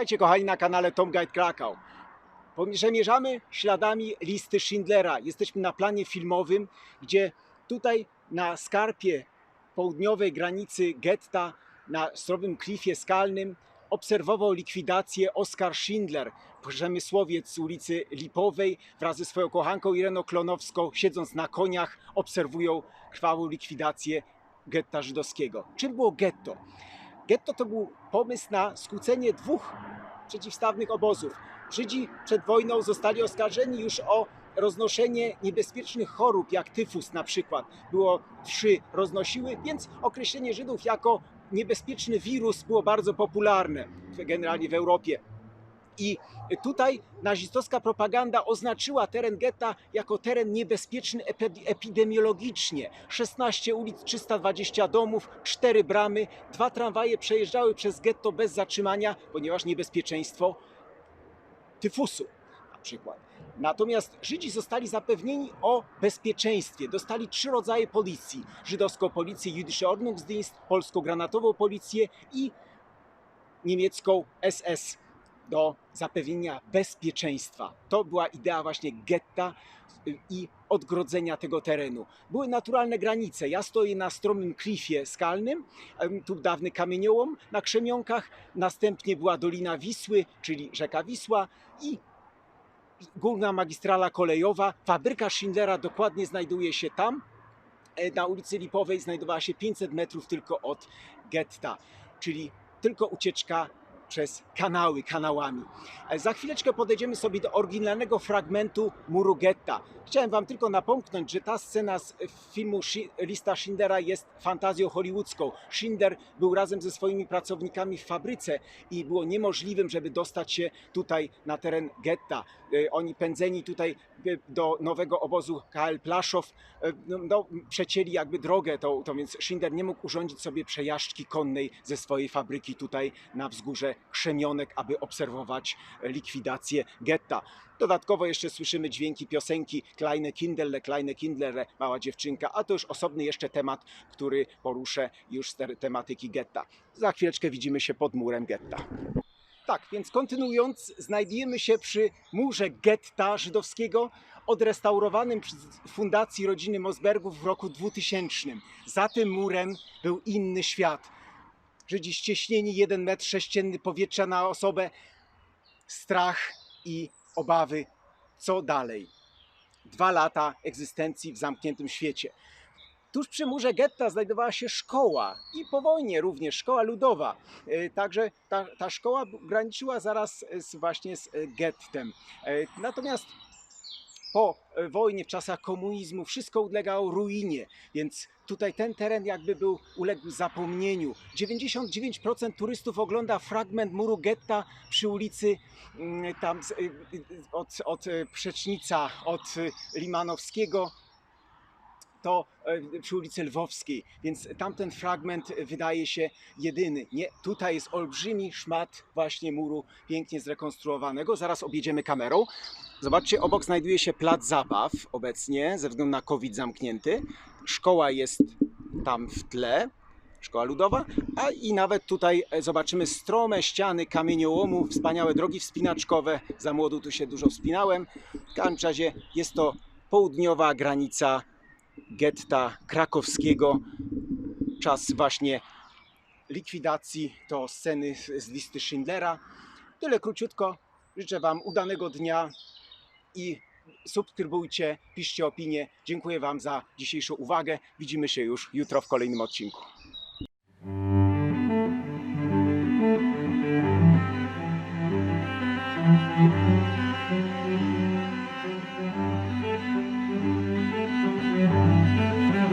Witajcie kochani na kanale Tom Guide Krakau. Przemierzamy śladami listy Schindlera. Jesteśmy na planie filmowym, gdzie tutaj na skarpie południowej granicy getta, na stromym klifie skalnym, obserwował likwidację Oskar Schindler, przemysłowiec z ulicy Lipowej wraz ze swoją kochanką Ireną Klonowską, siedząc na koniach, obserwują krwawą likwidację getta żydowskiego. Czym było getto? Getto to był pomysł na skłócenie dwóch przeciwstawnych obozów. Żydzi przed wojną zostali oskarżeni już o roznoszenie niebezpiecznych chorób, jak tyfus na przykład. Wszy roznosiły, więc określenie Żydów jako niebezpieczny wirus było bardzo popularne generalnie w Europie. I tutaj nazistowska propaganda oznaczyła teren getta jako teren niebezpieczny epidemiologicznie. 16 ulic, 320 domów, 4 bramy, 2 tramwaje przejeżdżały przez getto bez zatrzymania, ponieważ niebezpieczeństwo tyfusu na przykład. Natomiast Żydzi zostali zapewnieni o bezpieczeństwie. Dostali 3 rodzaje policji. Żydowską policję Jüdische Ordnungsdienst, polską granatową policję i niemiecką SS do zapewnienia bezpieczeństwa. To była idea właśnie getta i odgrodzenia tego terenu. Były naturalne granice. Ja stoję na stromym klifie skalnym, tu dawny kamieniołom na Krzemionkach, następnie była Dolina Wisły, czyli rzeka Wisła i główna magistrala kolejowa. Fabryka Schindlera dokładnie znajduje się tam, na ulicy Lipowej, znajdowała się 500 metrów tylko od getta, czyli tylko ucieczka przez kanałami. Za chwileczkę podejdziemy sobie do oryginalnego fragmentu muru getta. Chciałem wam tylko napomknąć, że ta scena z filmu Lista Schindlera jest fantazją hollywoodzką. Schindler był razem ze swoimi pracownikami w fabryce i było niemożliwym, żeby dostać się tutaj na teren getta. Oni pędzeni tutaj do nowego obozu KL Plaszow, przecięli jakby drogę tą, więc Schindler nie mógł urządzić sobie przejażdżki konnej ze swojej fabryki tutaj na wzgórze Krzemionek, aby obserwować likwidację getta. Dodatkowo jeszcze słyszymy dźwięki piosenki Kleine Kindlerle, mała dziewczynka, a to już osobny jeszcze temat, który poruszę już z tematyki getta. Za chwileczkę widzimy się pod murem getta. Tak, więc kontynuując, znajdujemy się przy murze getta żydowskiego, odrestaurowanym przez Fundacji Rodziny Mosbergów w roku 2000. Za tym murem był inny świat. Żydzi ścieśnieni, 1 metr sześcienny powietrza na osobę, strach i obawy, co dalej. 2 lata egzystencji w zamkniętym świecie. Tuż przy murze getta znajdowała się szkoła i po wojnie również szkoła ludowa. Także ta szkoła graniczyła zaraz właśnie z gettem. Natomiast po wojnie, w czasach komunizmu wszystko ulegało ruinie, więc tutaj ten teren jakby uległ zapomnieniu. 99% turystów ogląda fragment muru getta przy ulicy tam od Przecznica, od Limanowskiego, to przy ulicy Lwowskiej, więc tamten fragment wydaje się jedyny. Nie, tutaj jest olbrzymi szmat właśnie muru pięknie zrekonstruowanego. Zaraz objedziemy kamerą. Zobaczcie, obok znajduje się plac zabaw obecnie, ze względu na COVID zamknięty. Szkoła jest tam w tle, szkoła ludowa, a i nawet tutaj zobaczymy strome ściany kamieniołomu, wspaniałe drogi wspinaczkowe. Za młodu tu się dużo wspinałem. W każdym razie jest to południowa granica getta krakowskiego. Czas właśnie likwidacji, to sceny z listy Schindlera. Tyle króciutko. Życzę wam udanego dnia i subskrybujcie, piszcie opinie. Dziękuję wam za dzisiejszą uwagę. Widzimy się już jutro w kolejnym odcinku.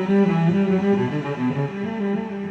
Thank you.